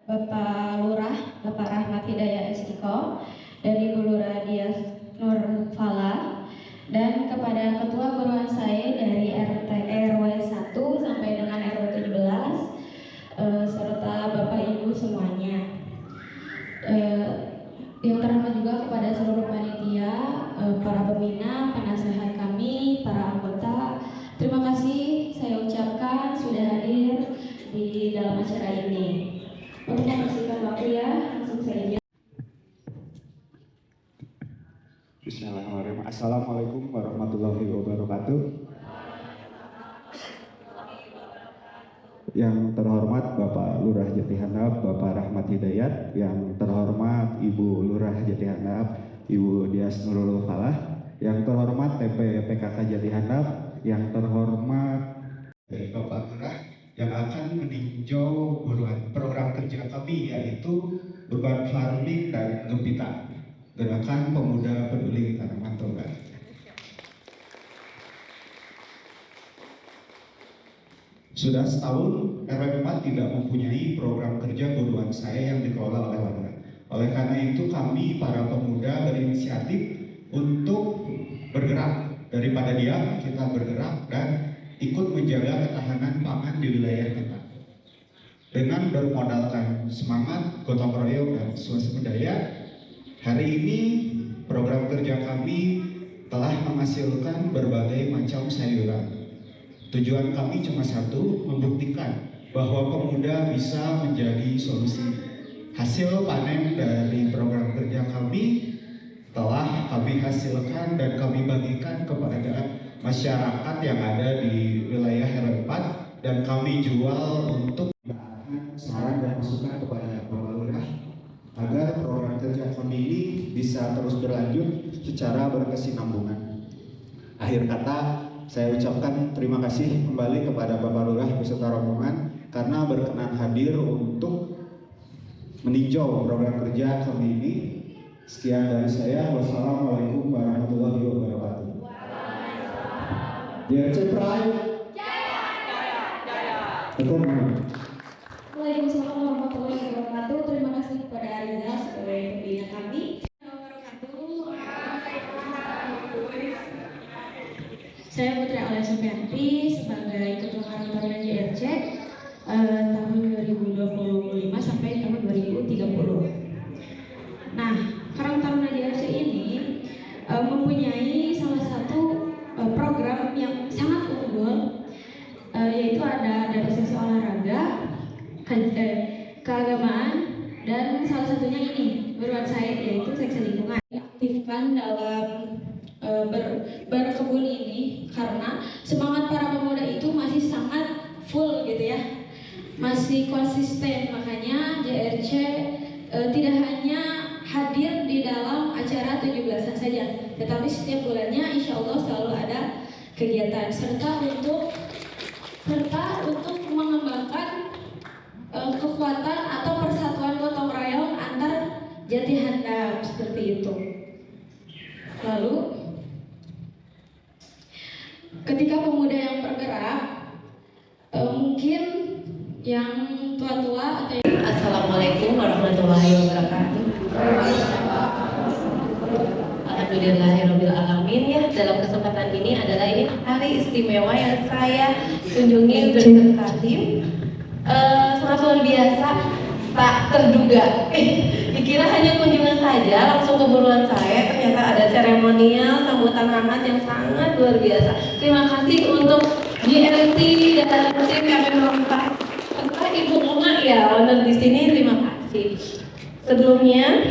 Bapak Lurah, Bapak Rahmat Hidayat Istiqo, dan Ibu Lurah Dias Nur Fala, dan kepada Ketua Guruan saya dari RT RW 1 sampai dengan RW 17, serta Bapak Ibu semuanya. Yang terhormat juga kepada seluruh panitia, para pembina, penasehat kami, para anggota. Terima kasih saya ucapkan sudah hadir di dalam acara ini. Untuk membersihkan waktu ya, langsung saja. Bismillahirrahmanirrahim. Assalamualaikum warahmatullahi wabarakatuh. Yang terhormat Bapak Lurah Jatihandap, Bapak Rahmat Hidayat. Yang terhormat Ibu Lurah Jatihandap, Ibu Dias Nurul Falah. Yang terhormat TP PKK Jatihandap. Yang terhormat Bapak Lurah yang akan meninjau program kerja kami, yaitu urban farming dan Gempita, Gerakan Pemuda Peduli Tanaman Toga. Sudah setahun RW 4 tidak mempunyai program kerja guruan saya yang dikelola oleh warga. Oleh karena itu kami para pemuda berinisiatif untuk bergerak. Daripada diam, kita bergerak dan ikut menjaga ketahanan pangan di wilayah kita. Dengan bermodalkan semangat, gotong royong, dan swadaya, hari ini program kerja kami telah menghasilkan berbagai macam sayuran. Tujuan kami cuma satu, membuktikan bahwa pemuda bisa menjadi solusi. Hasil panen dari program kerja kami telah kami hasilkan dan kami bagikan kepada masyarakat yang ada di wilayah RW 4 dan kami jual untuk saran dan masukan kepada Bapak Lurah agar program kerja kami ini bisa terus berlanjut secara berkesinambungan. Akhir kata, saya ucapkan terima kasih kembali kepada Bapak Lurah beserta rombongan karena berkenan hadir untuk meninjau program kerja kami ini. Sekian dari saya. Wassalamualaikum warahmatullahi wabarakatuh. DRC Pride. Jaya, jaya, jaya. Waalaikumsalam warahmatullahi wabarakatuh. Terima kasih kepada Ariza sebagai pembina kami. Saya Putri Alia Sofianti sebagai Ketua Karang Taruna JRC tahun 2025 sampai tahun 2030. Nah, Karang Taruna JRC ini mempunyai salah satu program yang sangat unggul, yaitu ada sesi olahraga, keagamaan, dan salah satunya ini beruan saya, yaitu seksi lingkungan. Diaktifkan dalam berkebun ini karena semangat para pemuda itu masih sangat full gitu ya, masih konsisten. Makanya JRC tidak hanya hadir di dalam acara 17-an saja, tetapi setiap bulannya insya Allah selalu ada kegiatan serta untuk mengembangkan kekuatan atau persatuan gotong royong antar Jatihandap seperti itu. Lalu ketika pemuda yang bergerak, mungkin yang tua-tua atau yang... Assalamualaikum warahmatullahi wabarakatuh. Alhamdulillahirabbil alamin. Ya, dalam kesempatan ini adalah ini hari istimewa yang saya kunjungi beserta tim. Sangat luar biasa, tak terduga. Dikira hanya kunjungan saja, langsung keburuan saya. Ternyata ada seremonial sambutan hangat yang sangat luar biasa. Terima kasih untuk GLT dan tim KPM 4. Ibu Uma ya, owner di sini, terima kasih. Sebelumnya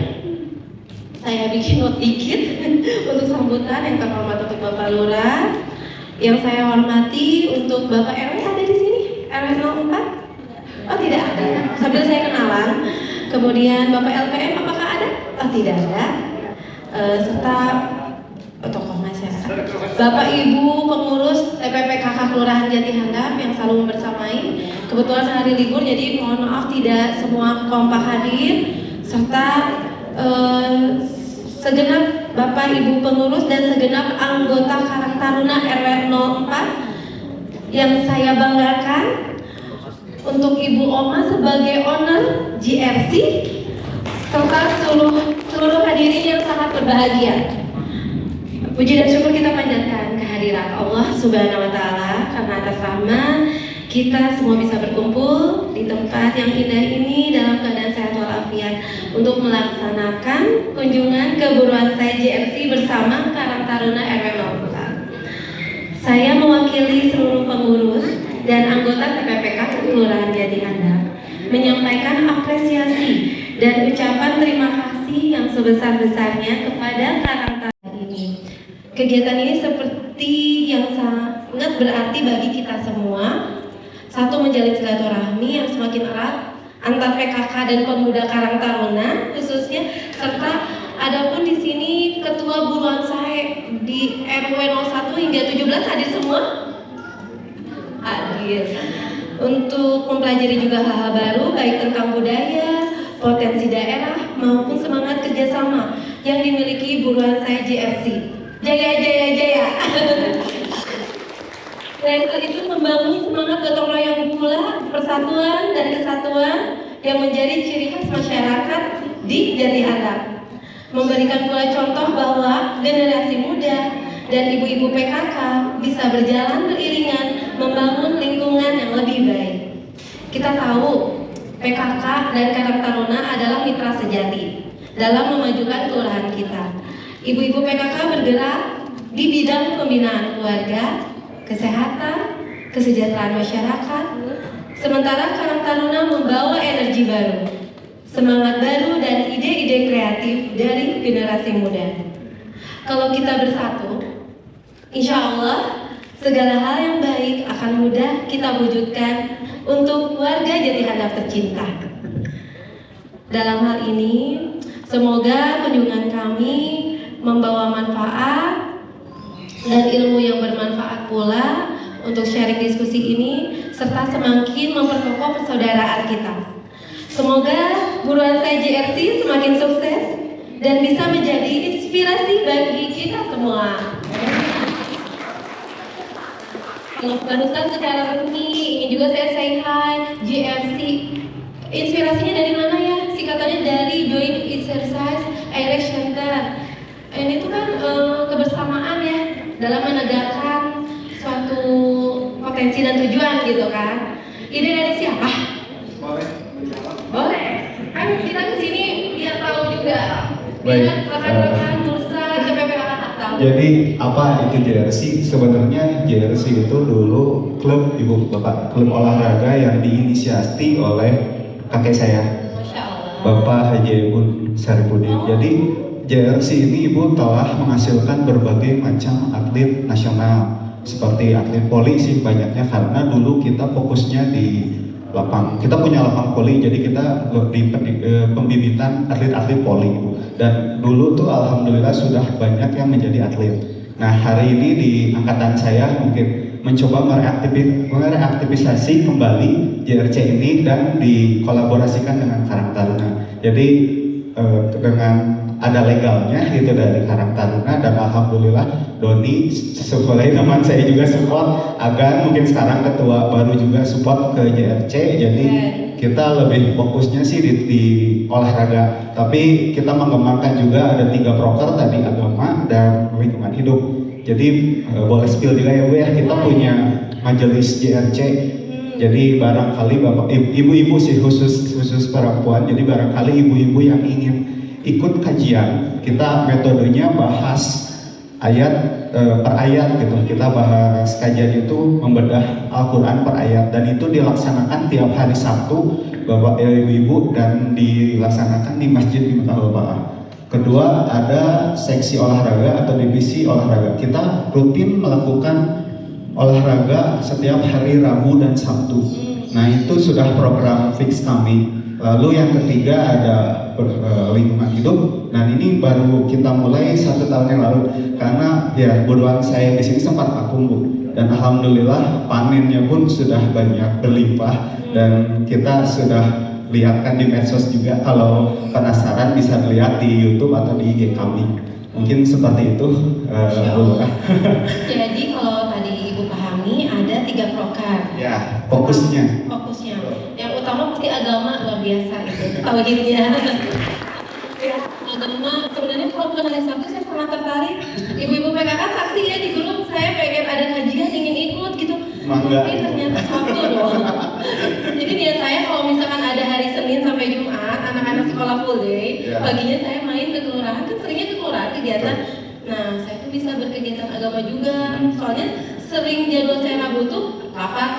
saya bikin note dikit untuk sambutan yang terhormat untuk Bapak Lurah, yang saya hormati untuk Bapak RW ada di sini, RW 04. Oh tidak ada. Sambil saya kenalan. Kemudian Bapak LPM apakah ada? Oh tidak ada. Serta tokoh masyarakat, Bapak Ibu pengurus TPPKK Kelurahan Jatihandap yang selalu membersamai. Kebetulan hari libur, jadi mohon maaf tidak semua kompak hadir, serta segenap Bapak Ibu pengurus dan segenap anggota Karang Taruna RW 04 yang saya banggakan untuk Ibu Oma sebagai owner GRC serta seluruh hadirin yang sangat berbahagia. Puji dan syukur kita panjatkan kehadirat Allah Subhanahu wa Ta'ala, karena atas rahmat kita semua bisa berkumpul di tempat yang indah ini dalam keadaan sehat walafiat untuk melaksanakan kunjungan ke Buruansai GRC bersama Karang Taruna RW 04. Saya mewakili seluruh pengurus dan anggota TPPK Kelurahan Jati Handap menyampaikan apresiasi dan ucapan terima kasih yang sebesar-besarnya kepada Karang Taruna ini. Kegiatan ini seperti yang sangat berarti bagi kita semua. Satu, menjalin silaturahmi yang semakin erat antar PKK dan pemuda Karang Taruna khususnya, serta adapun di sini Ketua Buruansai di RW 01 hingga 17 hadir semua? Hadir. Untuk mempelajari juga hal-hal baru baik tentang budaya, potensi daerah maupun semangat kerjasama yang dimiliki Buruansai GRC. Jaya jaya jaya. Selain itu membangun semangat gotong royong pula, persatuan dan kesatuan yang menjadi ciri khas masyarakat di Jati Handap. Memberikan pula contoh bahwa generasi muda dan ibu-ibu PKK bisa berjalan beriringan membangun lingkungan yang lebih baik. Kita tahu PKK dan Karang Taruna adalah mitra sejati dalam memajukan kelurahan kita. Ibu-ibu PKK bergerak di bidang pembinaan keluarga, kesehatan, kesejahteraan masyarakat, sementara Karang Taruna membawa energi baru, semangat baru dan ide-ide kreatif dari generasi muda. Kalau kita bersatu, insya Allah segala hal yang baik akan mudah kita wujudkan untuk warga Jati Handap tercinta. Dalam hal ini, semoga kunjungan kami membawa manfaat dan ilmu yang bermanfaat pula untuk sharing diskusi ini, serta semakin memperkokoh persaudaraan kita. Semoga Buruansai GRC semakin sukses dan bisa menjadi inspirasi bagi kita semua. Barusan secara resmi ingin juga saya say hi GRC. Inspirasinya dari mana ya? Singkatannya dari Joint Exercise Irish Center. Ini tuh kan kebersamaan ya dalam menegakkan suatu potensi dan tujuan gitu kan. Ide dari siapa? Boleh. Kan kita kesini biar tahu juga. Biar rekan-rekan bursa TPPK tahu. Jadi apa itu JRC? Sebenarnya JRC itu dulu klub ibu bapak, klub olahraga yang diinisiasi oleh kakek saya, Masya Allah. Bapak Haji Ibun Saripudin. Jadi JRC ini ibu telah menghasilkan berbagai macam atlet nasional, seperti atlet poli sih banyaknya, karena dulu kita fokusnya di lapang. Kita punya lapang poli, jadi kita di pembibitan atlet-atlet poli. Dan dulu tuh alhamdulillah sudah banyak yang menjadi atlet. Nah hari ini di angkatan saya mungkin mencoba mereaktivisasi kembali JRC ini dan dikolaborasikan dengan Karang Taruna. Jadi dengan ada legalnya gitu dari Karang Taruna, dan alhamdulillah Doni sesuai teman saya juga support agar mungkin sekarang ketua baru juga support ke JRC. Jadi kita lebih fokusnya sih di olahraga, tapi kita mengembangkan juga ada 3 proker tadi, agama dan lingkungan hidup. Jadi boleh spill juga ya Bu ya, kita punya majelis JRC. Jadi barangkali bapak ibu-ibu sih khusus perempuan, jadi barangkali ibu-ibu yang ingin ikut kajian, kita metodenya bahas ayat per ayat gitu. Kita bahas kajian itu membedah Al-Quran per ayat, dan itu dilaksanakan tiap hari Sabtu Bapak Ibu, dan dilaksanakan di masjid di Mekah Bapak. Kedua, ada seksi olahraga atau divisi olahraga. Kita rutin melakukan olahraga setiap hari Rabu dan Sabtu. Nah itu sudah program fix kami. Lalu yang ketiga ada lingkungan hidup. Nah ini baru kita mulai 1 tahun yang lalu, karena ya bodohan saya di sini sempat vakum Bu, dan alhamdulillah panennya pun sudah banyak berlimpah, dan kita sudah lihatkan di medsos juga. Kalau penasaran bisa lihat di YouTube atau di IG kami. Mungkin seperti itu Bu. Jadi kalau tadi Ibu pahami ada 3 proker. Ya, fokusnya. pertama pasti agama luar biasa itu tauhidnya. Ya, agama sebenarnya kalau bukan hari Sabtu saya sangat tertarik. Ibu-ibu PKK saksi ya di grup, saya pengen ada kajian ingin ikut gitu. Tapi ternyata Sabtu dong. Jadi niat saya kalau misalkan ada hari Senin sampai Jumat, anak-anak sekolah full day, paginya saya main ke kelurahan, kan seringnya ke kelurahan kegiatan. Nah, saya tuh bisa berkegiatan agama juga. Soalnya sering jadwal saya Rabu tuh rapat.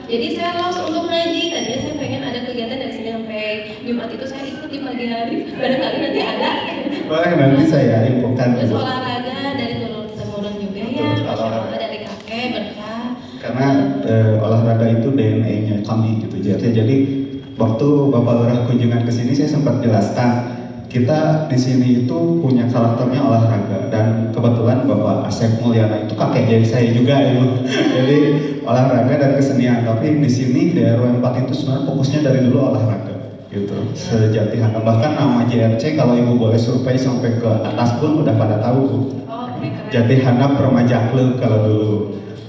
Jadi saya lost untuk ngaji. Tadinya saya pengen ada kegiatan dari Senin sampai Jumat itu saya ikut di pagi hari. Barangkali nanti ada. Boleh, nanti saya infokan. Terus olahraga dari turun-temurun juga ya. Olahraga dari kakek berkah. Karena olahraga itu DNA-nya kami gitu. Jadi waktu Bapak Lurah kunjungan ke sini saya sempat jelaskan kita di sini itu punya karakternya olahraga, dan kebetulan Bapak Asep Mulyana itu kakek jadi saya juga ya. Jadi olahraga dan kesenian, tapi di sini di RW 4 itu sebenarnya fokusnya dari dulu olahraga gitu. Sejati Hana, bahkan nama JRC kalau ibu boleh survei sampai ke atas pun udah pada tahu tuh. Jati Hana Permajak Club kalau dulu.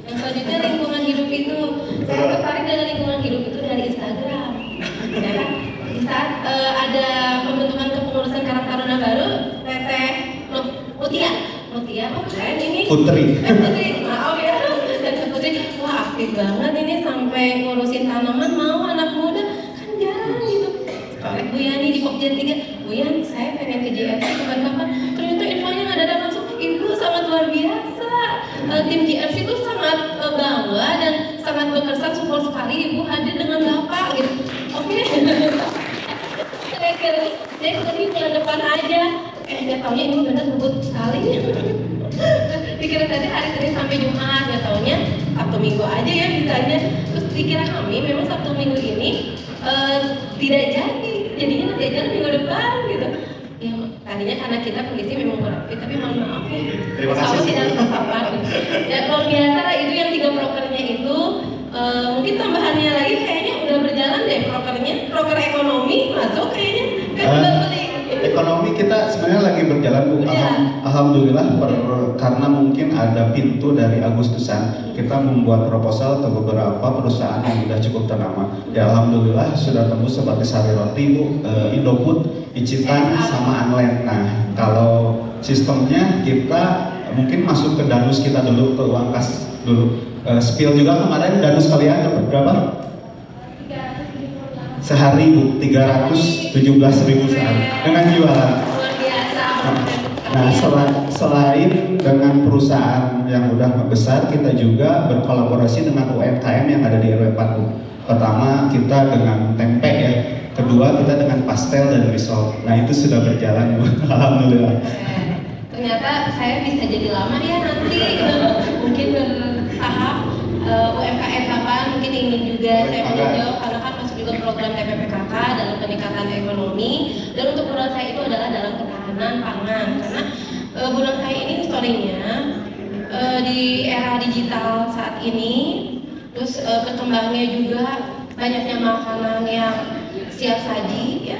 Yang selanjutnya lingkungan hidup itu, saya tertarik dengan lingkungan hidup itu dari Instagram. Ya kan? Di saat ada pembentukan kepengurusan Karang Taruna baru, Teteh Mutia, keren ini. Putri, maaf ya. Teteh Putri, wah aktif banget ini sampai ngurusin tanaman, mau anak muda, kan jarang gitu. Oleh Bu Yani di Pokja 3, Bu Yani saya pengen ke JRC kapan-kapan, ternyata infonya nggak ada langsung. Ibu sangat luar biasa. Tim JRC itu sangat bangga dan sangat berkesan, support sekali Ibu hadir dengan Bapak gitu. Oke. Saya tadi bulan depan aja, nggak taunya ini benar ngebut sekali. Dikira tadi hari Senin sampai Jumat, nggak taunya Sabtu Minggu aja ya misalnya. Terus dikira kami memang Sabtu Minggu ini tidak jadi, jadinya nanti aja minggu depan gitu. Ya tadinya karena kita kondisi memang beraktif, tapi mohon maaf ya. Terima kasih. Tidak terpapar. Dan luar biasa lah itu yang 3 prokernya itu. Mungkin tambahannya lagi kayaknya udah berjalan deh prokernya, proker ekonomi masuk kayaknya. Ekonomi kita sebenarnya lagi berjalan Bu. Alhamdulillah karena mungkin ada pintu dari Agustusan, kita membuat proposal ke beberapa perusahaan yang sudah cukup ternama. Ya alhamdulillah sudah tembus seperti Sari Roti Bu, Indofood, Icitan sama Anlet. Nah kalau sistemnya kita mungkin masuk ke danus kita dulu, ke uang kas dulu. Spill juga kemarin danus kalian dapat berapa? Sehari Bu, 317.000 sehari dengan jualan. Nah selain dengan perusahaan yang udah besar, kita juga berkolaborasi dengan UMKM yang ada di RW 4 Bu. Pertama kita dengan tempe ya, kedua kita dengan pastel dan risol. Nah itu sudah berjalan Bu, alhamdulillah. Ternyata saya bisa jadi lama ya nanti, mungkin bertahap UMKM kapan mungkin ingin juga saya meninjau, karena kan masuk juga program TPPKK dalam peningkatan ekonomi, dan untuk bulan saya itu adalah dalam ketahanan pangan, karena bulan saya ini historinya di era digital saat ini, terus berkembangnya juga banyaknya makanan yang siap saji ya.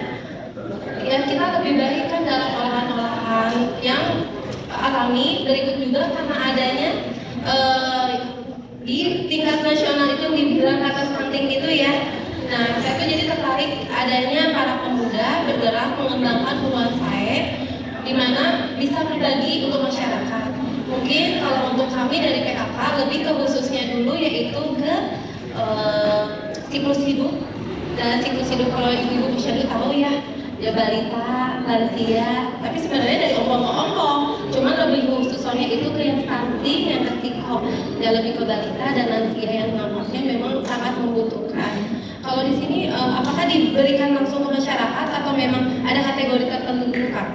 Ya kita lebih baik kan dalam olahan-olahan yang alami. Berikut juga karena adanya di tingkat nasional itu dibilang kata stunting itu ya. Nah saya tuh jadi tertarik adanya para pemuda bergerak mengembangkan hubungan saya, di mana bisa berbagi untuk masyarakat. Mungkin kalau untuk kami dari PKK lebih ke khususnya dulu yaitu ke siklus hidup. Dan siklus hidup kalau ibu-ibu posyandu tahu ya balita, lansia, tapi sebenarnya dari ompong ke ompong, cuman lebih khususnya itu ke yang stunting, yang ketika dan lebih ke balita dan lansia yang nampaknya memang sangat membutuhkan. Kalau di sini apakah diberikan langsung ke masyarakat atau memang ada kategori tertentu dulu Kak?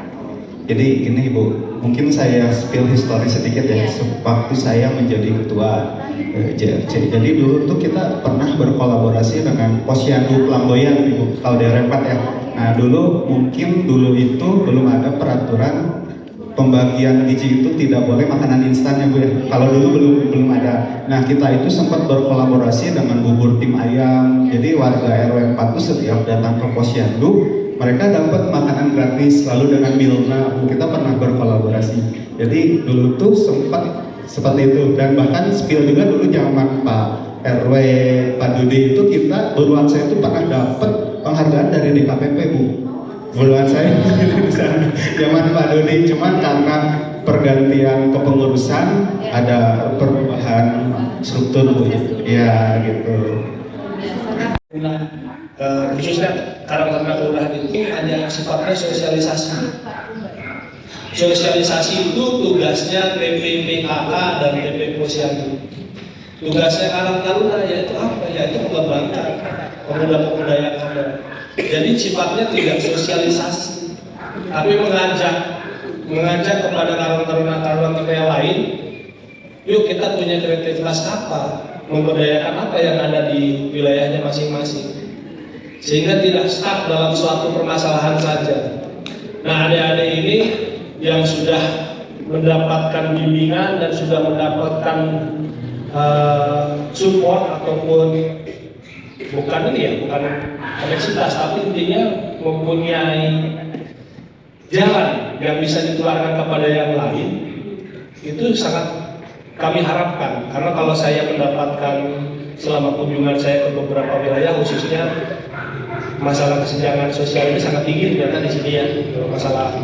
Jadi ini Bu, mungkin saya spill histori sedikit ya. Waktu saya menjadi ketua JRC, jadi dulu tuh kita pernah berkolaborasi dengan Posyandu Pelamboyan Ibu, kalau daerah 4 ya. Nah dulu itu belum ada peraturan pembagian gizi itu tidak boleh makanan instan ya Bu ya. Kalau dulu belum ada. Nah kita itu sempat berkolaborasi dengan bubur tim ayam. Jadi warga RW 4 itu setiap datang ke Posyandu mereka dapat makanan gratis, lalu dengan Milna kita pernah berkolaborasi. Jadi dulu tuh sempat seperti itu, dan bahkan spill juga dulu zaman Pak RW Pak Dudi itu kita buruan saya itu pernah dapat penghargaan dari DKPP Bu. Buruan saya di sana zaman Pak Dudi, cuman karena pergantian kepengurusan ada perubahan struktur Bu. Ya gitu. Khususnya Karangtaruna Kelurahan itu hanya sifatnya sosialisasi. Sosialisasi itu tugasnya TPPKK dan TP Posyandu. Tugasnya Karangtaruna yaitu apa? Yaitu mengembangkan pemuda-pemuda yang ada. Jadi sifatnya tidak sosialisasi, tapi mengajak kepada Karangtaruna yang lain. Yuk kita punya kreativitas apa? Memberdayakan apa yang ada di wilayahnya masing-masing, sehingga tidak stuck dalam suatu permasalahan saja. Nah, adik-adik ini yang sudah mendapatkan bimbingan dan sudah mendapatkan support ataupun bukan koneksitas, tapi intinya mempunyai jalan yang bisa ditularkan kepada yang lain, itu sangat kami harapkan. Karena kalau saya mendapatkan selama kunjungan saya ke beberapa wilayah, khususnya masalah kesenjangan sosial ini sangat tinggi ternyata di sini ya. Masalah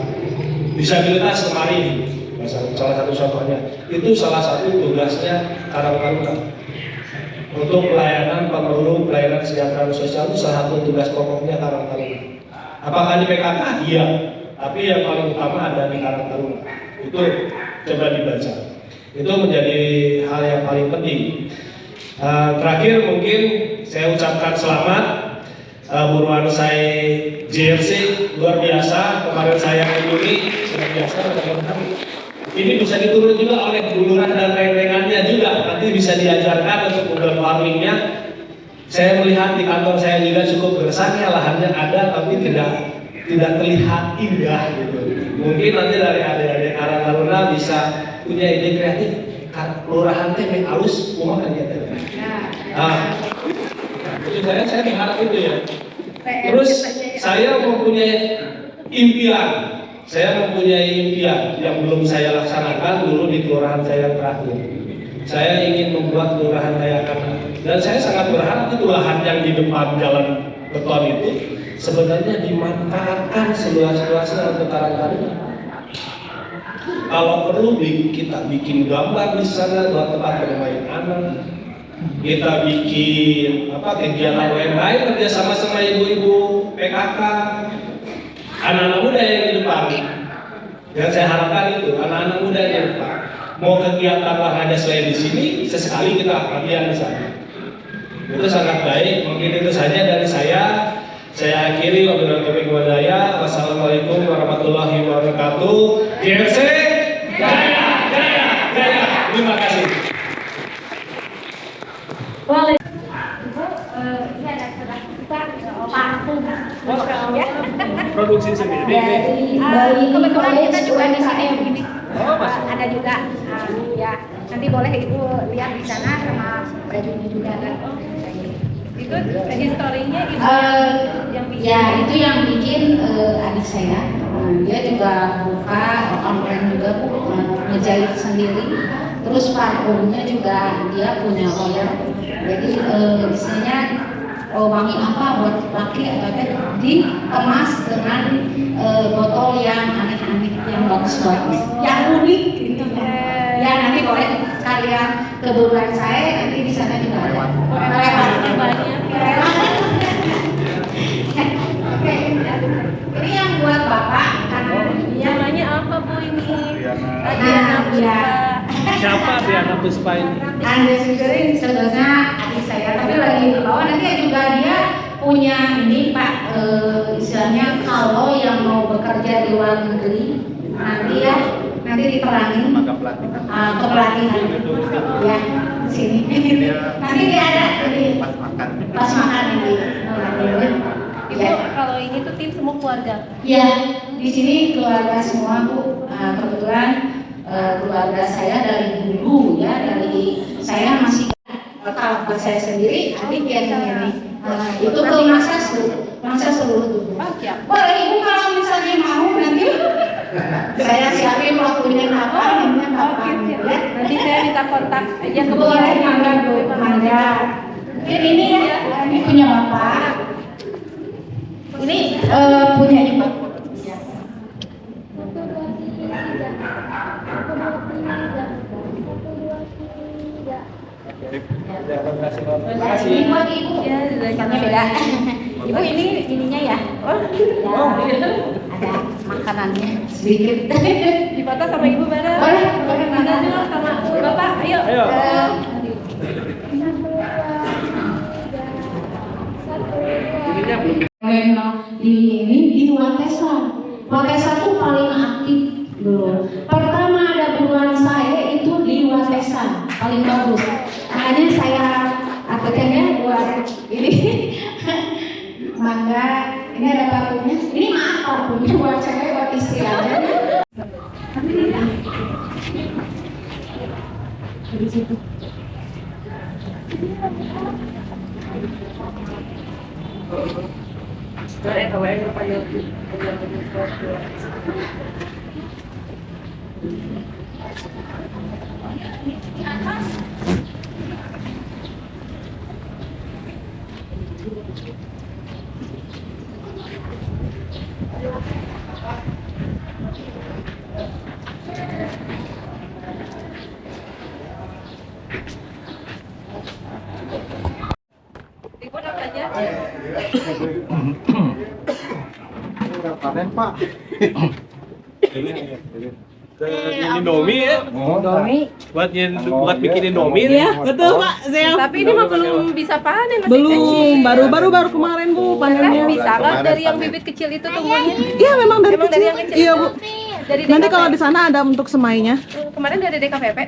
disabilitas kemarin, salah satu contohnya, itu salah satu tugasnya Karangtaruna. Untuk pelayanan pemerlu, pelayanan kesejahteraan sosial itu salah satu tugas pokoknya Karangtaruna. Apakah di PKK? Iya, tapi yang paling utama ada di Karangtaruna. Itu coba dibaca. Itu menjadi hal yang paling penting. Terakhir mungkin saya ucapkan selamat buruan saya JRC luar biasa. Kemarin saya kunjungi luar biasa. Ini bisa diturun juga oleh buluran dan reng-rengannya juga. Nanti bisa diajarkan untuk urban farmingnya. Saya melihat di kantor saya juga cukup gersang ya, lahannya ada tapi tidak terlihat indah gitu. Mungkin nanti dari adik-adik Karangtaruna bisa punya ide kreatif, kelurahan teh main halus, kumaha ya teh. Nah, itu saya berharap itu ya. Terus saya mempunyai impian yang belum saya laksanakan dulu di kelurahan saya yang terakhir. Saya ingin membuat kelurahan layakan, dan saya sangat berharap itu lahan yang di depan jalan beton itu sebenarnya dimanfaatkan seluas-luasnya untuk Karangtaruna. Kalau perlu kita bikin gambar di sana buat tempat bermain anak. Kita bikin kegiatan UMKM kerjasama sama ibu-ibu PKK. Anak-anak muda yang di depan. Yang saya harapkan itu anak-anak muda yang di depan. Mau kegiatan olahraga selain di sini, sesekali kita latihan di sana. Itu sangat baik. Mungkin itu saja dari saya. Saya akhiri wabillahi taufiq wal hidayah. Wassalamualaikum warahmatullahi wabarakatuh. JRC Jaya, jaya, jaya. Terima kasih. Boleh. Ibu, ini ada kita parfum. Ya. Produksi sendiri. Dari kebetulan kita juga di sini begini. Ada juga. Ya, nanti boleh Ibu lihat di sana sama bajunya juga kan. Itu historinya Ibu yang bikin. Ya, itu yang bikin adik saya. Dia juga buka online juga ngejahit sendiri. Terus parfumnya juga dia punya order. Jadi isinya wangi apa buat laki atau dikemas dengan botol yang aneh-aneh, yang bagus-bagus, yang unik gitu. Ya nanti boleh kalian ke buruan saya, nanti di sana juga ada. Relevannya banyak. Ini yang buat bapak kan. Namanya apa Bu ini? Diana. Siapa Diana Puspa ini? Anda sendiri sebenarnya adik saya, tapi lagi di bawah. Nanti juga dia punya ini Pak, istilahnya kalau yang mau bekerja di luar negeri nanti diterangin kepelatihan ya di sini. Nanti dia ada pas makan ini. Ibu kalau ini tuh tim semua keluarga. Ya, di sini keluarga semua Bu. Kebetulan keluarga saya dari dulu ya, dari saya masih kalau buat saya sendiri adik yang ini. Itu ke masa seluruh tubuh. Boleh Ibu kalau misalnya mau nanti Saya siapin waktunya kapan, ini kapan ya. Nanti saya minta kontak aja ke Boleh, mangga Bu, mangga. Ini ya, ini punya Bapak. Ini punya Ibu. Terima kasih. Ini buat Ibu. Ya, Ikannya beda. Ibu ini ininya ya. Oh, Ada makanannya sedikit. dipoto sama ibu bareng. Boleh, Tinggal dulu sama bapak. Ayo. Ayo. Di ini di Watesa. Watesa tuh paling aktif dulu. Pertama ada buruan saya itu di Watesa, paling bagus. Makanya saya aturkannya buat ini. Mangga, ini ada parfumnya. Ini maaf parfumnya buat cewek, buat istri aja. Di situ. Ibu apa aja? Panen Pak. Indomie ya? Buat bikin Indomie Iya, betul Pak. Saya Tapi ini mah belum bisa panen masih belum kecil. baru kemarin Bu Kan panennya. bisa kan dari yang bibit kecil itu tumbuhnya? Iya, memang dari Emang kecil. dari yang kecil Iya, itu? Bu. Dari Nanti DKP? kalau di sana ada untuk semainya. Kemarin dari DKPP?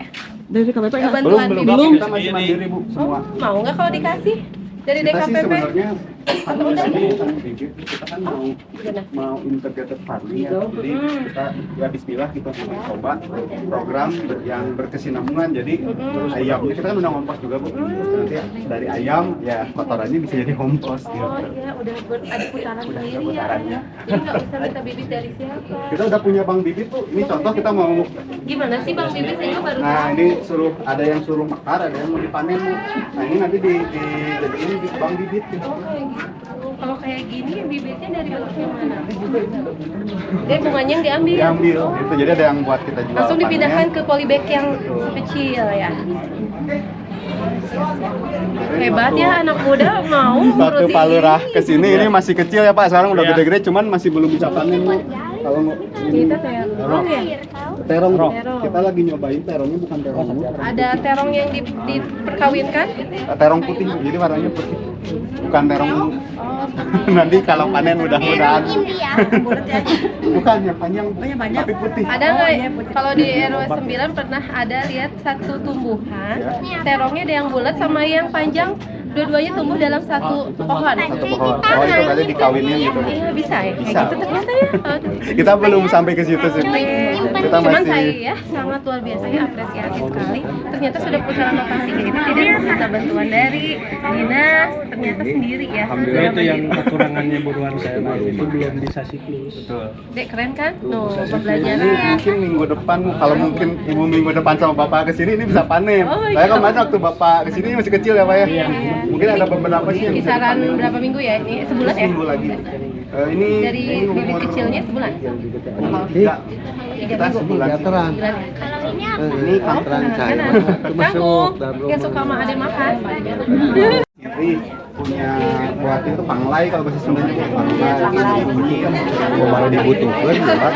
Dari KPP ya? Bantuan Belum. Kita masih mandiri Bu semua. Mau nggak kalau dikasih? Dari Kita sih DKPP? sebenarnya kita kan mau integrated farming ya. Jadi kita ya bismillah kita mau coba program yang berkesinambungan. Jadi ayamnya kita kan udah ngompos juga Bu. Nanti dari ayam ya kotorannya bisa jadi kompos gitu. Oh iya, udah ada putaran Udah ada sendiri ya. putarannya. Jadi nggak usah minta bibit dari siapa. Kita udah punya bank bibit Bu. Ini contoh kita mau. Gimana sih Bang Bibit? Saya baru Nah tahu. ini ada yang suruh mekar, ada yang mau dipanen Bu. Nah ini nanti dijadiin di bank bibit. Oh kayak gitu. Kalau kayak gini bibitnya dari bentuk yang mana? Dia bunganya yang diambil. Diambil gitu. Jadi ada yang buat kita jual. Langsung dipindahkan panennya. ke polybag yang kecil ya. Hebat ya anak muda mau Waktu ngurusin Pak Lurah ini. kesini ini masih kecil ya Pak, sekarang udah Iya. gede-gede cuman masih belum bisa panen Bu. Kalau mau Kita terong ya? terong Bu. Terong. Kita lagi nyobain terongnya bukan terong Bu. Ada terong yang diperkawinkan? Terong putih Bu. Jadi warnanya putih. Bukan terong Bu. Nanti kalau panen mudah-mudahan. Bukan yang panjang Bu. Tapi putih. Ada nggak? Kalau di RW 9 pernah ada lihat satu tumbuhan, terongnya ada yang bulat sama yang panjang, dua-duanya tumbuh dalam satu pohon. Satu pohon. Oh itu berarti dikawinin gitu Bu. Iya bisa ya, kayak Bisa. gitu ternyata ya. Aduh. Kita belum sampai ke situ sih. Kita Cuman masih saya sangat luar biasa ya apresiasi sekali. Ternyata sudah putaran rotasi kayak gitu, tidak minta bantuan dari dinas, ternyata sendiri ya. Alhamdulillah itu yang kekurangannya buruan saya Pak. Itu belum bisa siklus. betul. Dek keren kan? Nuh, Ini pembelajaran. mungkin minggu depan, kalau mungkin ibu minggu depan sama bapak kesini ini bisa panen. Oh, Saya iya. kemarin waktu bapak kesini masih kecil ya Pak ya. Iya. Mungkin ada beberapa sih yang bisa Kisaran dipanen. berapa minggu ya? Ini sebulan ya? Seminggu lagi. Ini Dari bibit kecilnya sebulan? Tidak. 3 Kita minggu. sebulan. Sebulan ya? Ini kampung Kamu yang suka sama ade makan. Ini punya buat itu panglai kalau bahasa Sundanya itu panglai. Kemarin dibutuhkan ya Pak.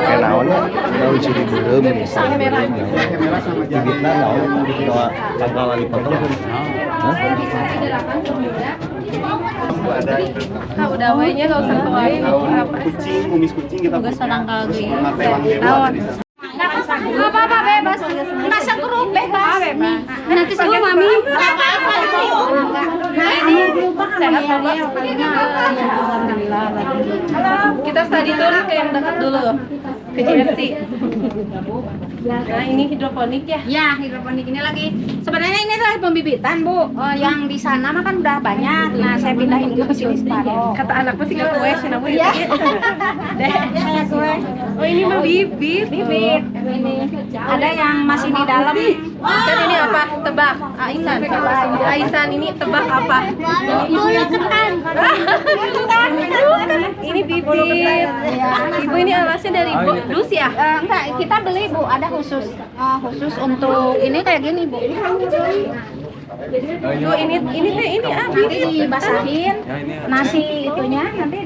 Kayak naon ya? Naon sih dibeureum nih. Merah. Kamera sama jago. Bibitna naon kalau tanggal lagi potong. Hah? Ada itu. Kak udah wainya gak usah kewain apa? Kucing, kumis kucing kita Tugas tanggal gini. sama telang dewa di sana. Apa-apa bebas. Masa grup bebas. Nanti semua mami. Ini berubah Sehat Bapak? Alhamdulillah. Kita study tour ke yang dekat dulu ke JRC. Nah, ini hidroponik ya? Ya, hidroponik ini lagi. Sebenarnya ini lagi pembibitan, Bu. Yang di sana mah kan udah banyak. Nah, saya pindahin ke sini separuh. Kata anakku sih nggak kue, kenapa Iya. ya? Kue. Oh, ini mah bibit. Bibit. Ini ada yang masih di dalam. Aisan ini apa? Tebak. Aisan. Aisan ini tebak apa? Ibu yang tekan. Ini bibit. Ibu ini alasnya dari dus ya? Enggak, kita beli, Bu. Ada khusus untuk ini kayak gini, Bu. Tuh ini teh ini Nanti dibasahin nasi itunya, nanti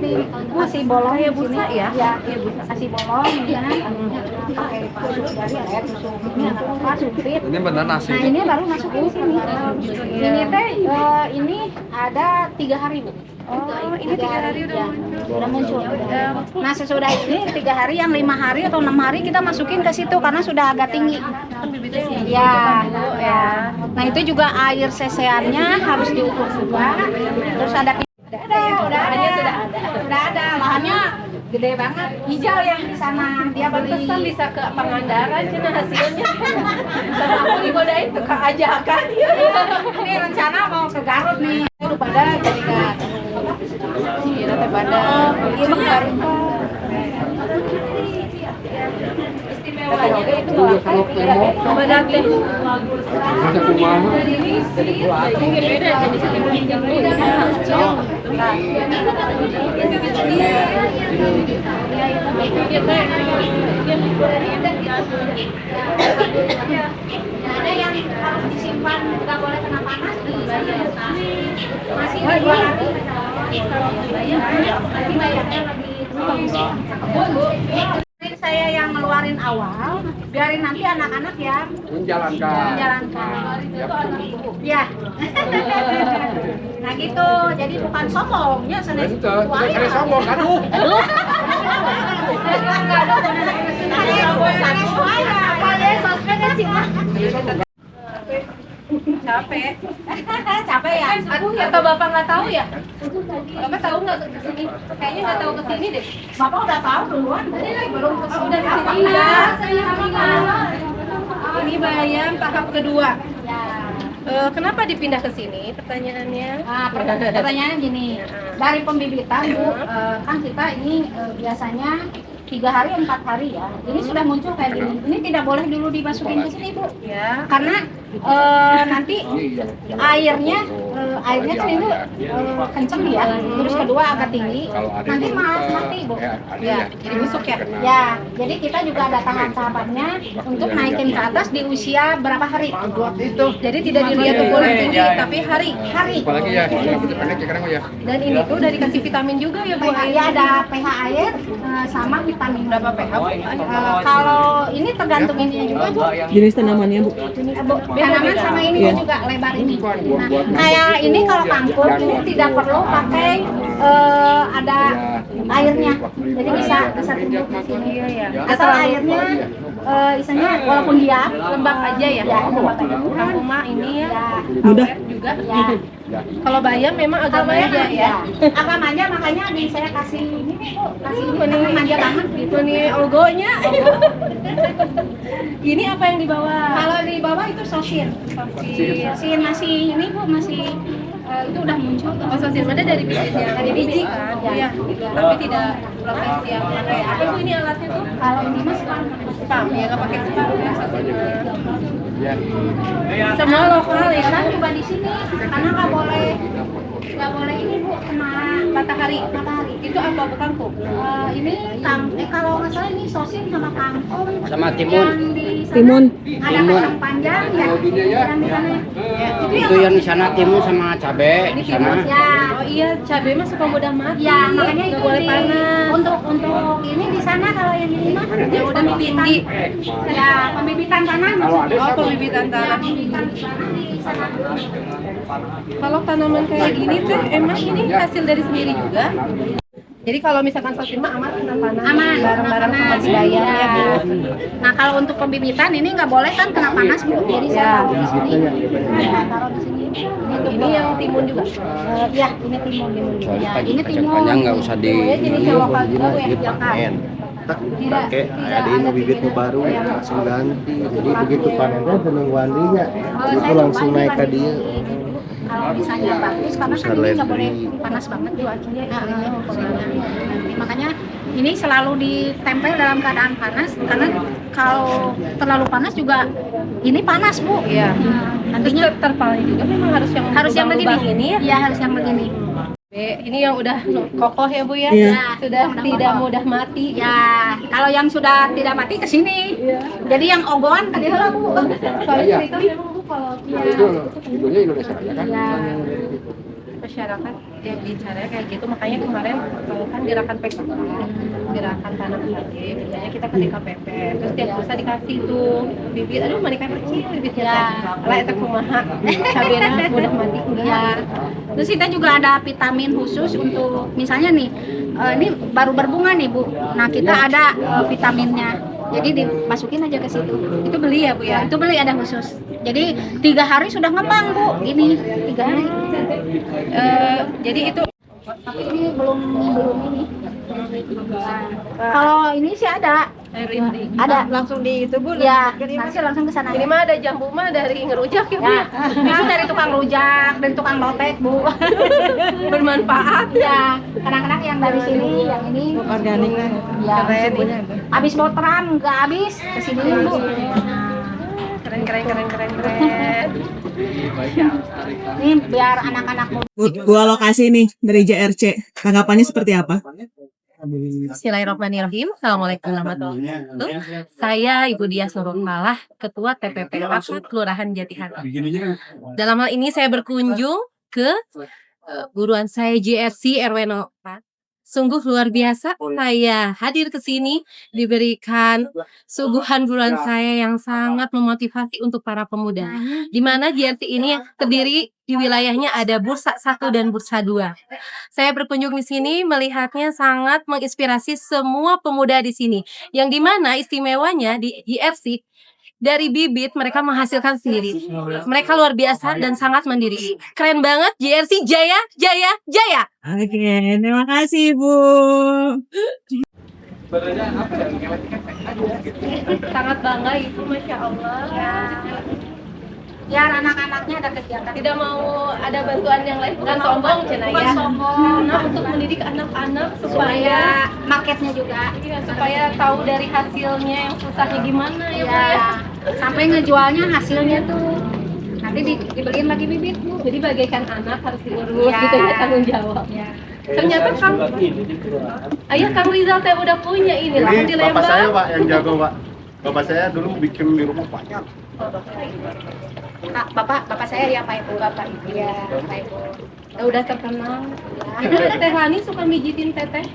nasi bolong kayak busa ya? Ya, nasi bolong ya. Pakai susu dari air susu apa supit. Ini benar nasi. Nah, ini baru masukin sini. Ini teh ini ada 3 hari, Bu. Oh, ini 3 hari udah muncul. Nah, sesudah ini 3 hari, yang 5 hari atau 6 hari kita masukin ke situ karena sudah agak tinggi. Ya, ya. Nah, itu juga air seseannya harus diukur juga. Terus ada sudah ada. Lahannya gede banget, hijau yang di sana. Dia Pantesan beli. bisa ke Pangandaran cina hasilnya. Sama aku digodain ke ajakan. Ini rencana mau ke Garut nih. Lu pada jadi gak kira teh pada ini baru Istimewanya itu apa? Badak teh. Dari misi, mungkin beda jadi ada yang harus disimpan nggak boleh kena panas masih 2 hari nanti bayarnya lebih. Saya yang ngeluarin awal, biarin nanti anak-anak yang menjalankan. Ya. Nah gitu, jadi bukan sombong ya, seneng sombong, aduh. capek. Capek ya? Atau Bapak nggak tahu ya? Bapak tahu nggak ke sini? Kayaknya nggak tahu ke sini deh. Bapak udah tahu duluan, belum ke Udah di sini ya. Ini bayam tahap kedua. Kenapa dipindah ke sini? Pertanyaannya. Nah, pertanyaannya gini, dari pembibitan Bu, kan kita ini biasanya 3 hari 4 hari ya. Ini sudah muncul kayak gini. Ini tidak boleh dulu dimasukin ke sini Bu. Ya. Karena nanti airnya kan ini kenceng ya. Terus kedua agak tinggi. Nanti mati Bu. Ya, jadi busuk ya. Ya, jadi kita juga ada tahap-tahapannya untuk naikin ke atas di usia berapa hari. Itu. Jadi tidak dilihat ukuran tinggi, tapi hari. Apalagi ya, pendek sekarang ya. Dan ini tuh dari kasih vitamin juga ya Bu. Ya ada pH air sama vitamin. Berapa pH Bu? Kalau ini tergantung ininya juga Bu. Jenis tanamannya, Bu. Tanaman sama ini juga lebar ini. Nah, kayak ini kalau kangkung ini tidak perlu pakai ada airnya. Jadi bisa tumbuh di sini. Asal airnya isinya walaupun dia Lembab aja ya. Ya, lembab aja. Kangkung mah ini ya. Mudah. Awet juga. Ya. Kalau bayam memang agak manja ya. Agak manja, makanya saya kasih ini Bu, kasih ini manja banget gitu. Itu nih logonya. Ini apa yang di bawah? Kalau di bawah itu sosin. Sosin masih ini Bu, masih itu udah muncul. Oh, sosial ada dari bibitnya. Dari biji kan? Ya. Iya, gitu. Tapi tidak proses yang pakai apa Bu ini alatnya tuh? Kalau ini mas spam. Spam ya, nggak pakai spam ya. Semua lokal ya. Sekarang coba di sini karena nggak boleh ini Bu, kena Matahari. matahari. Itu apa Bu kangkung? Ini kalau nggak salah ini sosin sama kangkung Sama timun. yang di sana Timun. ada kacang panjang ya, yang di sana Itu yang di sana timun sama cabe di sana. ya. Oh iya, cabai mah suka mudah mati. Ya, makanya nggak itu boleh di, panas. untuk ini di sana kalau yang ini mah Yang udah tinggi. ya pembibitan tanah maksudnya. Oh, pembibitan tanah. Pembibitan tanah di sana. Kalau tanaman kayak gini tuh emang ini hasil dari sendiri juga. Jadi kalau misalkan sosin mah aman kena panas. Aman, Barang-barang kena sama panas. bayam ya Bu. Nah kalau untuk pembibitan ini nggak boleh kan kena panas Bu, jadi saya taruh di sini. Ya, taruh di sini. Ini yang timun juga. Ya ini timun. Kecuali Ya, pagi ini kacang timun. panjang nggak usah di Oh ya jenis yang lokal juga Bu ya. dipanen. tak pakai ada ini bibit nu baru langsung ganti. Jadi begitu panennya tenang wandinya itu langsung naik ke dia. Kalau misalnya bagus, karena Bisa kan ini nggak boleh laundry. panas banget cuacanya, ini mempengaruhi. Makanya ini selalu ditempel dalam keadaan panas, karena kalau terlalu panas juga ini panas Bu. Iya. Nantinya Terpalnya juga memang harus yang begini. ini ya. Iya, harus yang begini. Ini yang udah kokoh ya Bu ya. Iya. Sudah tidak mudah mati. Ya, kalau yang sudah tidak mati ke sini. Jadi yang ogohan tadi lah Bu. Soalnya kita memang Bu kalau Judulnya Indonesia Raya kan? masyarakat yang bicara kayak gitu, makanya kemarin kan gerakan PKK, gerakan tanam hijau, biasanya kita ke DKPP, terus tiap bursa dikasih tuh bibit, aduh mereka kecil bibitnya, lah itu kumaha, cabenya mudah mati Ya. Terus kita juga ada vitamin khusus untuk misalnya nih, ini baru berbunga nih Bu. Nah kita ada vitaminnya. Jadi dimasukin aja ke situ. itu beli ya Bu ya. Itu beli ada khusus. Jadi 3 hari sudah ngembang Bu. Gini 3 hari. Jadi itu Tapi ini belum ini. Kalau ini sih ada. Ada. Langsung di itu Bu. Ya, nanti langsung ke sana. ini mah ada jambu mah dari ngerujak ya Bu Ya, ya. itu dari tukang rujak, dari tukang lotek Bu. Bermanfaat. Ya, kadang-kadang yang dari sini, yang ini Organik lah. ya, Keren ini. habis boteran nggak habis ke sini Bu. Keren. Ini biar anak-anak muda. Gua lokasi nih dari JRC. Tanggapannya seperti apa? Bismillahirrahmanirrahim. Assalamualaikum warahmatullahi wabarakatuh. Saya Ibu Dias Nurul Falah, Ketua TPP 4 Kelurahan Jatihara. Dalam hal ini saya berkunjung ke buruan saya JRC RW 04. Sungguh luar biasa, saya hadir ke sini diberikan suguhan buruan saya yang sangat memotivasi untuk para pemuda. Di mana JRC ini terdiri di wilayahnya ada Bursa 1 dan Bursa 2. Saya berkunjung di sini melihatnya sangat menginspirasi semua pemuda di sini. Yang dimana istimewanya di JRC dari bibit mereka menghasilkan sendiri. Mereka luar biasa dan sangat mandiri. Keren banget JRC, jaya, jaya, jaya. Oke, terima kasih Bu. Sangat bangga itu, Masya Allah. Biar anak-anaknya ada kegiatan. Tidak mau ada bantuan yang lain, bukan sombong Cina Bukan ya. sombong. Karena untuk mendidik anak-anak supaya Marketnya juga. supaya tahu dari hasilnya yang susahnya gimana ya Bu ya. Ya, sampai ngejualnya hasilnya tuh nanti dibeliin lagi bibit Bu. Jadi bagaikan anak harus diurus Ya. gitu ya, tanggung jawab. Ya. Ternyata ayah Kang Rizal teh udah punya ini lah di Ini bapak saya Lembang. Pak yang jago Pak. Bapak saya dulu bikin di rumah banyak. Bapak saya ya Pak Ibu. Bapak Ibu. Ya, Pak Ibu. Udah terkenal. Teh Lani suka mijitin teteh.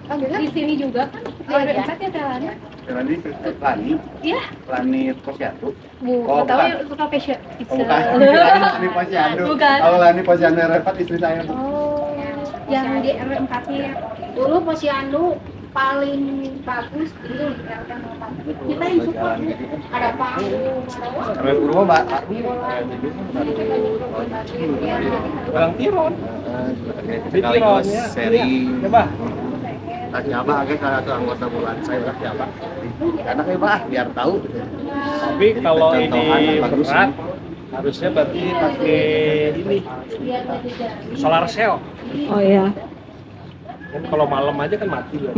Oh, gitu? Di sini juga kan. Oh, Di iya. RW 4 ya Teh Lani. Lani, Iya. Lani Posyandu. Bu, Oh, tahu bukan. ya suka fashion. Oh, bukan. Lani Posyandu. Bukan. Kalau Lani Posyandu repot istri saya. Oh, yang di RW 4-nya ya. Dulu Posyandu paling bagus itu di RW 4. Kita yang support ada panggung, ada Sampai Purwo Pak. Bang Tiron. Sekaligus seri. Coba. Tanya Abah agak salah satu anggota bulan saya lah ya Pak. Karena ya Pak biar tahu. Tapi kalau Contohan ini bagus. berat, harusnya berarti pakai ini solar cell. Oh iya. Kan kalau malam aja kan mati ya.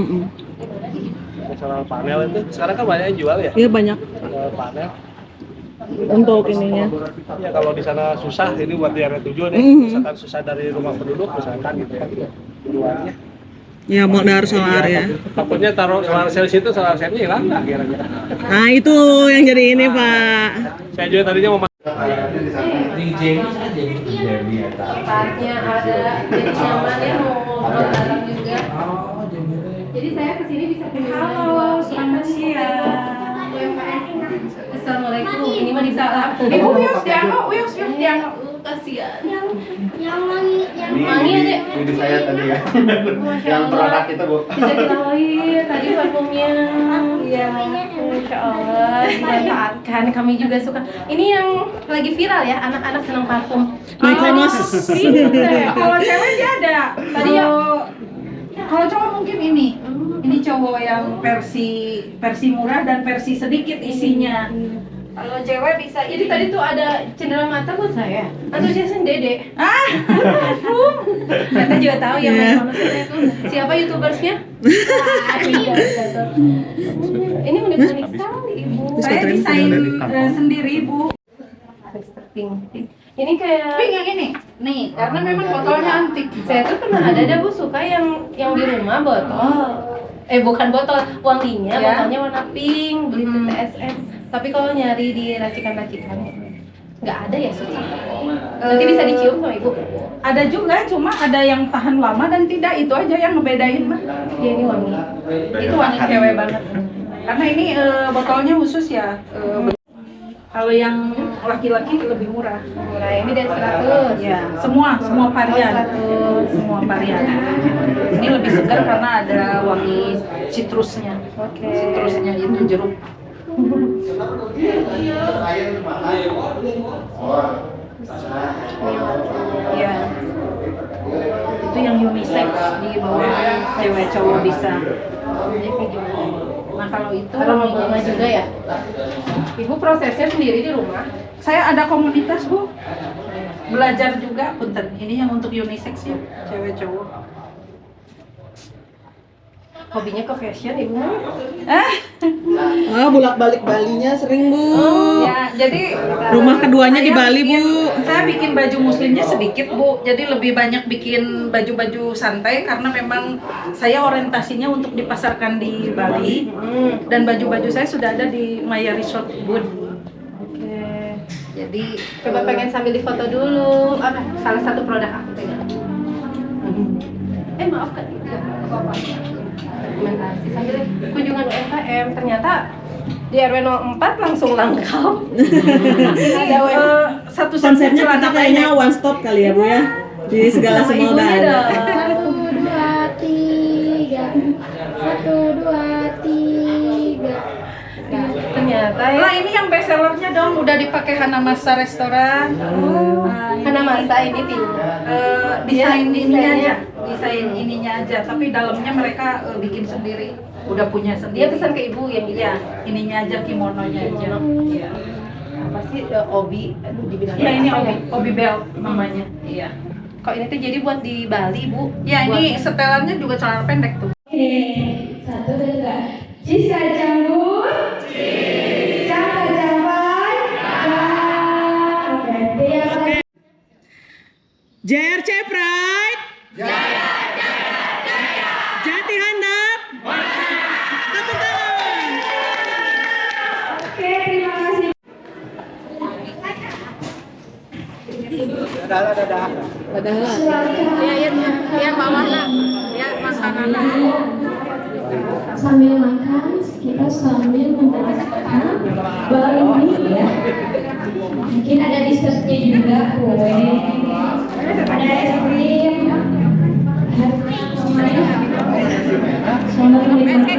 Solar panel itu sekarang kan banyak yang jual ya. Iya banyak Solar panel. untuk ininya. Ya kalau di sana susah, ini buat di RW 7 nih. Mhm. Misalkan susah dari rumah penduduk, misalkan gitu ya. Tujuannya. Ya modal solar Iya, ya. takutnya taruh solar cell situ, solar cellnya hilang nggak kira-kira. Nah itu yang jadi ini Pak. Saya juga tadinya mau Tempatnya ada, jadi nyaman ya mau ngobrol bareng juga. Jadi saya kesini bisa halo, selamat siang. Assalamualaikum. Ini mah disalam. Ibu Wios Wios kasihan. yang mangi Mangi ya, Dek? Ini saya tadi ya. Masya Yang Allah. produk itu Bu. Bisa dilawir tadi parfumnya. Iya, Masya Allah. Dimanfaatkan. Kami juga suka. Ini yang lagi viral ya, anak-anak senang parfum. Mykonos. Iya. Kalau cewek sih ada. Tadi ya. Kalau cowok mungkin ini cowok yang versi murah dan versi sedikit isinya. Kalau cewek bisa. Jadi tadi tuh ada cendera mata buat saya. Antusiasnya Dede. Kita juga tahu ya mana saya tuh. Siapa YouTubersnya? Ini unik-unik sekali, Ibu. Saya desain sendiri, Bu. Ini kayak Tapi yang ini, nih, karena memang botolnya antik. saya tuh pernah ada Bu suka yang di rumah botol. Bukan botol, wanginya, Ya. botolnya warna pink, beli di TSM. Tapi kalau nyari di racikan-racikan nggak ada ya Suci. Nanti bisa dicium sama Ibu. Ada juga, cuma ada yang tahan lama dan tidak, itu aja yang ngebedain mah. Ya ini wangi. Itu wangi cewek banget. Karena ini botolnya khusus ya. Kalau yang laki-laki lebih murah. Murah ini dari 100. Ya, semua varian. Semua varian. Ini lebih segar karena ada wangi citrusnya. Oke. Citrusnya itu jeruk. Ya. Itu yang unisex di bawah cewek cowok bisa. Nah kalau itu Kalau mama juga ya. Ibu prosesnya sendiri di rumah. saya ada komunitas Bu. Belajar juga punten. Ini yang untuk unisex ya, cewek cowok. Hobinya ke fashion Ibu. Bolak-balik Balinya sering, Bu. Ya, jadi Rumah keduanya di saya Bali, Bu. Saya bikin baju muslimnya sedikit, Bu. Jadi lebih banyak bikin baju-baju santai karena memang saya orientasinya untuk dipasarkan di Bali. Dan baju-baju saya sudah ada di Maya Resort Bud. Oke. Jadi Coba pengen sambil difoto dulu. Salah satu produk aku pegang. Maaf Kak. Enggak apa-apa. Dokumentasi sambil kunjungan UMKM. Ternyata di RW 04 langsung lengkap. Ada satu Konsepnya kita kayaknya one stop kali ya, Bu ya. Di segala semua udah ada. 1, 2, 3. 1, 2, 3. Ternyata ya. Lah ini yang best sellernya dong, udah dipakai Hanamasa restoran. Karena masa ini Desain ininya desainnya. aja, desain ininya aja, tapi dalamnya mereka bikin sendiri, udah punya Dia sendiri. pesan ke Ibu yang Iya, ininya aja, kimononya aja. Iya. apa sih obi dibilang Ya ini apa obi belt namanya. Iya. Kok ini tuh jadi buat di Bali Bu? Ya ini setelannya juga celana pendek tuh. Oke, 1, 2, 3. Jiska Jambut. Jaka Jambai. Oke, dia JRC Pride. Jati handap. Tepuk tangan. Oke, terima kasih. Yang bawahnya, ya makanan. Sambil makan, kita sambil mendapatkan Bali ya. Mungkin ada dessertnya juga, kue, ada es krim. Selamat menikmati.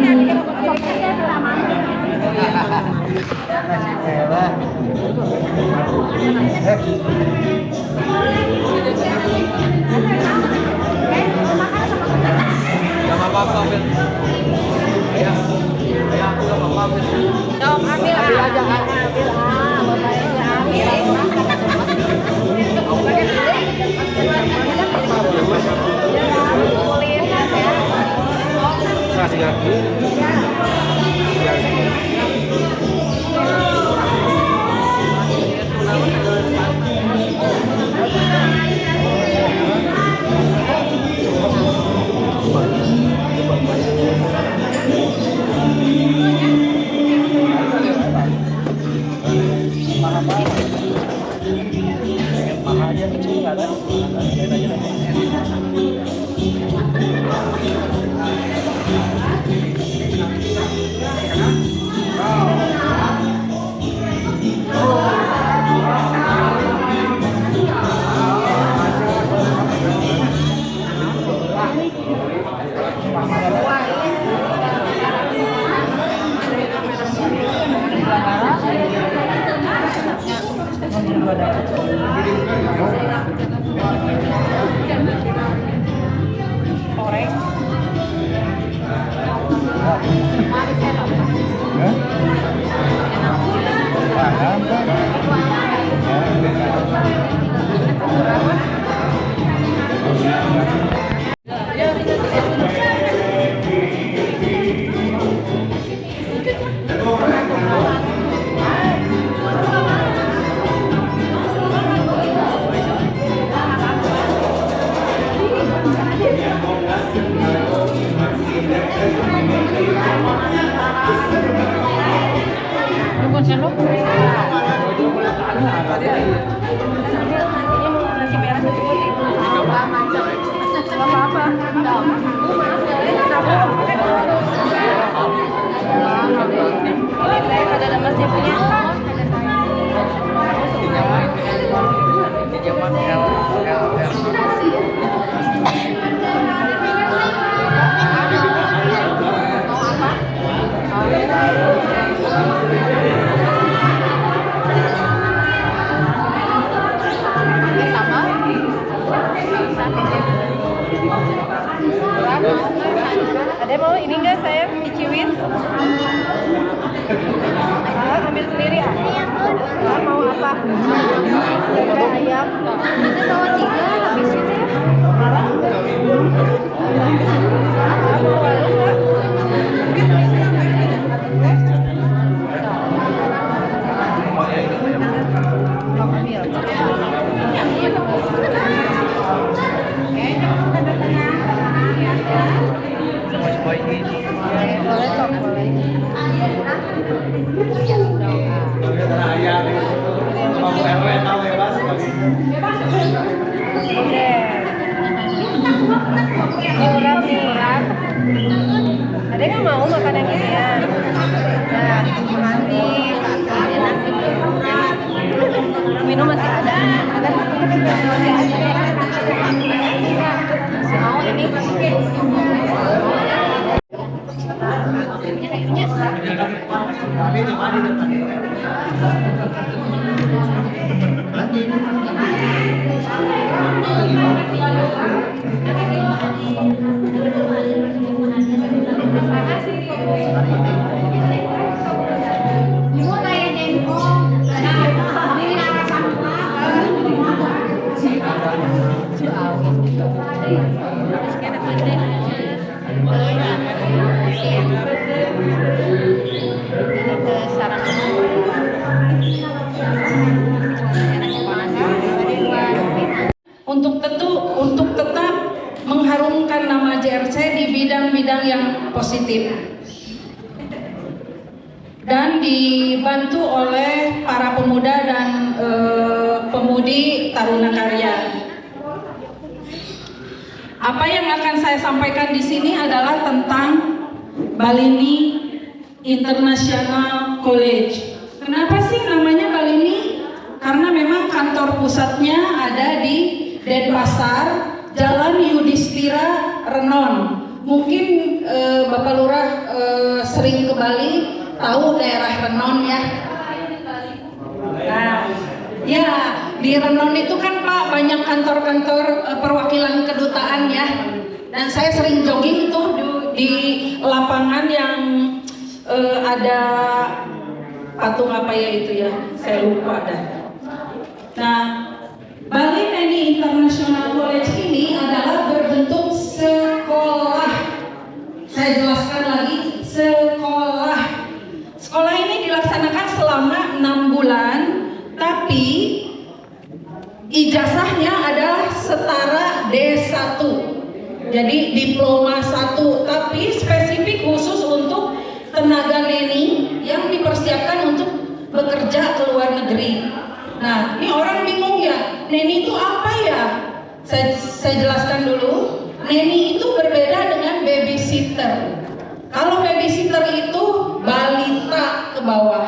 Ada mau ini enggak saya diciwis? Ambil sendiri ah. Mau apa? Ayam. Itu bawa 3 habis itu. Ada yang mau makan yang ini ya? Nah, makasih. Minum masih ada. Mau ini? Untuk tetap mengharumkan nama JRC di bidang-bidang yang positif dan dibantu oleh para pemuda dan pemudi Taruna Karya. Apa yang akan saya sampaikan di sini adalah tentang Balini International College. Kenapa sih namanya Balini? Karena memang kantor pusatnya ada di Denpasar, Jalan Yudhistira Renon. Mungkin Bapak Lurah sering ke Bali, tahu daerah Renon ya. Nah, ya di Renon itu kan Pak banyak kantor-kantor perwakilan kedutaan ya. Dan saya sering jogging tuh di lapangan yang ada patung apa ya itu ya, saya lupa dah. Nah, Bali Neni International College ini adalah berbentuk sekolah. Saya jelaskan lagi, sekolah. Sekolah ini dilaksanakan selama 6 bulan, tapi ijazahnya adalah setara D1. Jadi diploma 1, tapi spesifik khusus untuk tenaga neni yang dipersiapkan untuk bekerja ke luar negeri. Nah, ini orang bingung ya, neni itu apa ya? Saya jelaskan dulu. Neni itu berbeda dengan babysitter. Kalau babysitter itu balita ke bawah.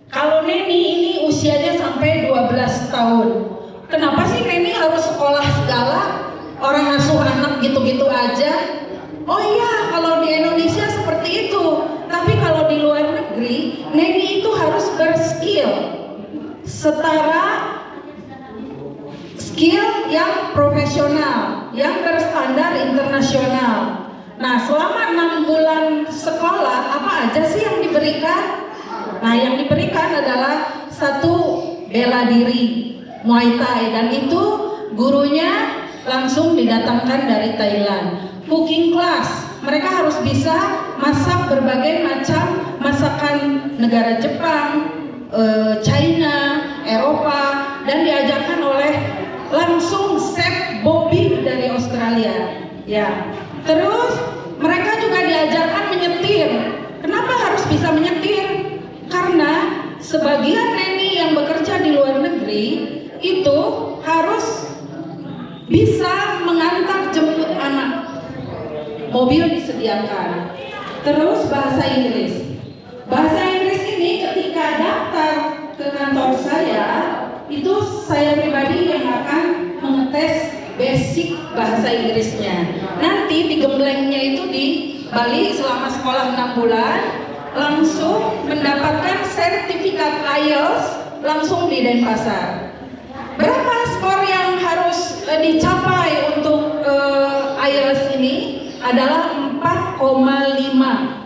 Kalau neni ini usianya sampai 12 tahun. Kenapa sih neni harus sekolah segala? Orang asuh anak gitu-gitu aja? Oh iya, kalau di Indonesia seperti itu. Tapi kalau di luar negeri, neni itu harus berskill. Setara skill yang profesional, yang berstandar internasional. Nah, selama 6 bulan sekolah, apa aja sih yang diberikan? Nah, yang diberikan adalah 1 bela diri, Muay Thai, dan itu gurunya langsung didatangkan dari Thailand. Cooking class, mereka harus bisa masak berbagai macam masakan negara Jepang, China, Eropa, dan diajarkan oleh langsung Chef Bobby dari Australia. Ya, terus mereka juga diajarkan menyetir. Kenapa harus bisa menyetir karena sebagian neni yang bekerja di luar negeri itu harus bisa mengantar jemput anak, mobil disediakan. Terus bahasa Inggris ini ketika daftar ke kantor saya, itu saya pribadi yang akan mengetes basic bahasa Inggrisnya. Nanti digemblengnya itu di Bali selama sekolah 6 bulan, langsung mendapatkan sertifikat IELTS langsung di Denpasar. Berapa skor yang harus dicapai untuk IELTS ini? Adalah 4,5.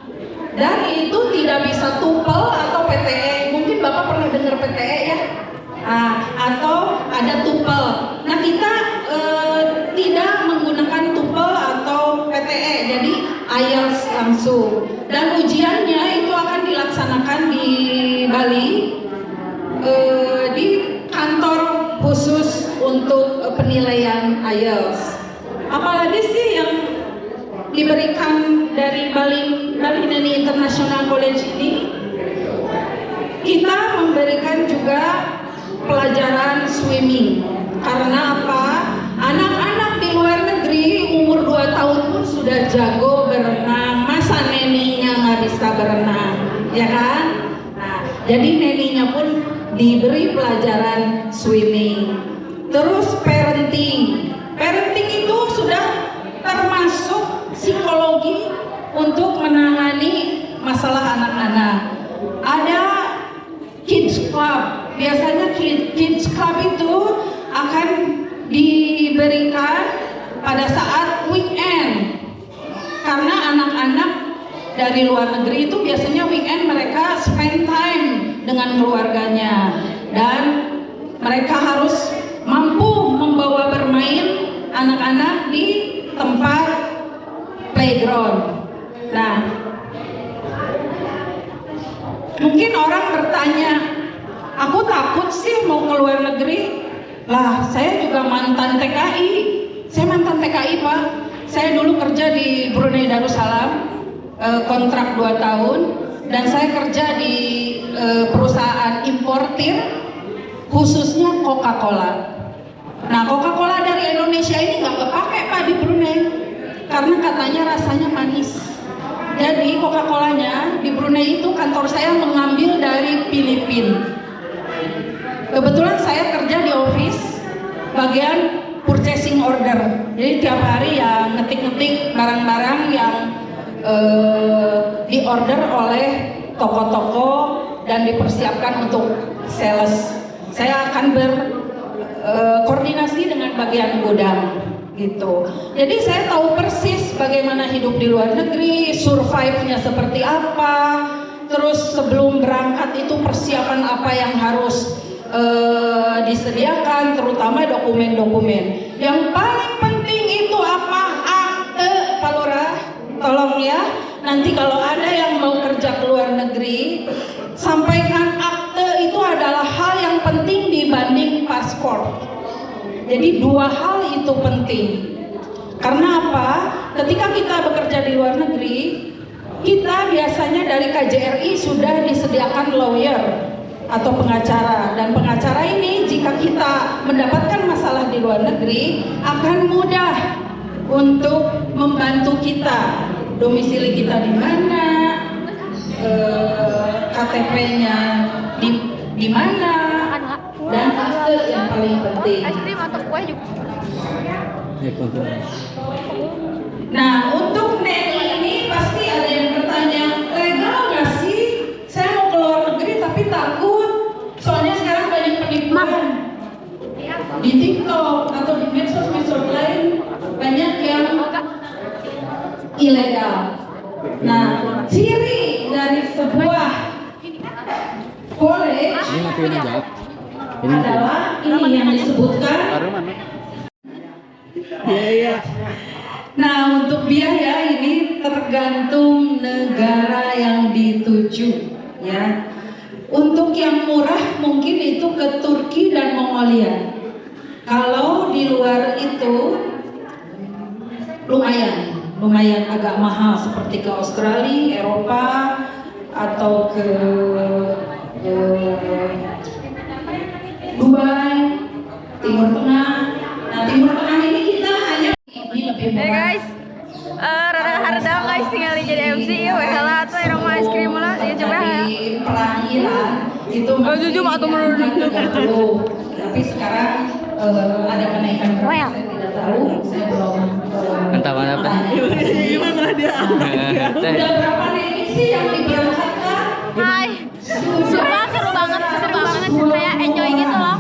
Dan itu tidak bisa TOEFL atau PTE. Mungkin Bapak pernah dengar PTE ya? Atau ada TOEFL. Nah, kita tidak menggunakan TOEFL atau PTE, jadi IELTS langsung. Dan ujiannya itu akan dilaksanakan di Bali, di kantor khusus untuk penilaian IELTS. Apalagi sih yang diberikan dari Bali Neni International College ini? Kita memberikan juga pelajaran swimming. Karena apa? Anak-anak di luar negeri umur 2 tahun pun sudah jago berenang. Masa neninya nggak bisa berenang, ya kan? Nah, jadi neninya pun diberi pelajaran swimming. Terus parenting itu sudah termasuk psikologi untuk menangani masalah anak-anak. Ada kids club. Biasanya kids club itu akan diberikan pada saat weekend. Karena anak-anak dari luar negeri itu biasanya weekend mereka spend time dengan keluarganya, dan mereka harus mampu membawa bermain anak-anak di tempat playground. Nah, mungkin orang bertanya, aku takut sih mau ke luar negeri. Lah, saya juga mantan TKI. Saya mantan TKI, Pak. Saya dulu kerja di Brunei Darussalam, kontrak 2 tahun, dan saya kerja di perusahaan importir, khususnya Coca-Cola. Nah, Coca-Cola dari Indonesia ini nggak kepake, Pak, di Brunei. Karena katanya rasanya manis. Jadi Coca-Colanya di Brunei itu kantor saya mengambil dari Filipina. Kebetulan saya kerja di office bagian purchasing order. Jadi tiap hari ya ngetik-ngetik barang-barang yang diorder oleh toko-toko dan dipersiapkan untuk sales. Saya akan berkoordinasi dengan bagian gudang. Gitu. Jadi saya tahu persis bagaimana hidup di luar negeri, survive-nya seperti apa, terus sebelum berangkat itu persiapan apa yang harus disediakan, terutama dokumen-dokumen. Yang paling penting itu apa? Akte, Pak Lurah, tolong ya. Nanti kalau ada yang mau kerja ke luar negeri, sampaikan akte itu adalah hal yang penting dibanding paspor. Jadi 2 hal itu penting. Karena apa? Ketika kita bekerja di luar negeri, kita biasanya dari KJRI sudah disediakan lawyer atau pengacara. Dan pengacara ini jika kita mendapatkan masalah di luar negeri akan mudah untuk membantu kita. Domisili kita di mana, KTP-nya di mana, dan akte yang paling penting. Nah, untuk neni ini pasti ada yang bertanya, legal nggak sih? Saya mau ke luar negeri tapi takut. Soalnya sekarang banyak penipuan di TikTok atau di medsos-medsos lain, banyak yang ilegal. Nah, ciri dari sebuah college adalah ini yang disebutkan biaya. Nah, untuk biaya ini tergantung negara yang dituju, ya. Untuk yang murah mungkin itu ke Turki dan Mongolia. Kalau di luar itu lumayan agak mahal, seperti ke Australia, Eropa, atau ke Dubai, Timur Tengah. Nah, Timur Tengah ini kita hanya ini lebih murah. guys, rada harda guys tinggal jadi MC ya, lah tuh yang mau es krim lah, ya coba ya. Di perang Iran itu jujur atau menurut tapi sekarang ada kenaikan berapa saya tidak tahu, saya belum Entah mana apa. Gimana dia udah berapa remisi yang diberangkatkan? Hai, sumpah seru banget sih, kayak enjoy gitu loh.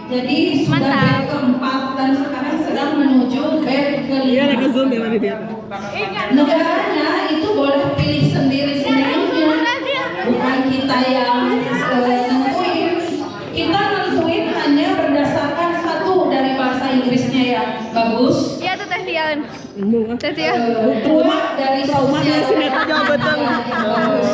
Jadi sudah bed keempat dan sekarang sedang menuju bed Iya, kelima. lagi zoom ya dia. Negaranya itu boleh pilih sendiri-sendirinya, bukan kita yang nentuin. Kita nentuin hanya berdasarkan satu dari bahasa Inggrisnya yang bagus. Iya tuh Teh Tian. Teh Tian. Dua dari sosial jauh betul.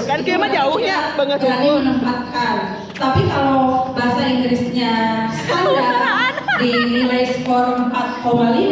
Kan kia mah jauhnya banget berani menempatkan. Tapi kalau bahasa Inggrisnya standar di nilai skor 4,5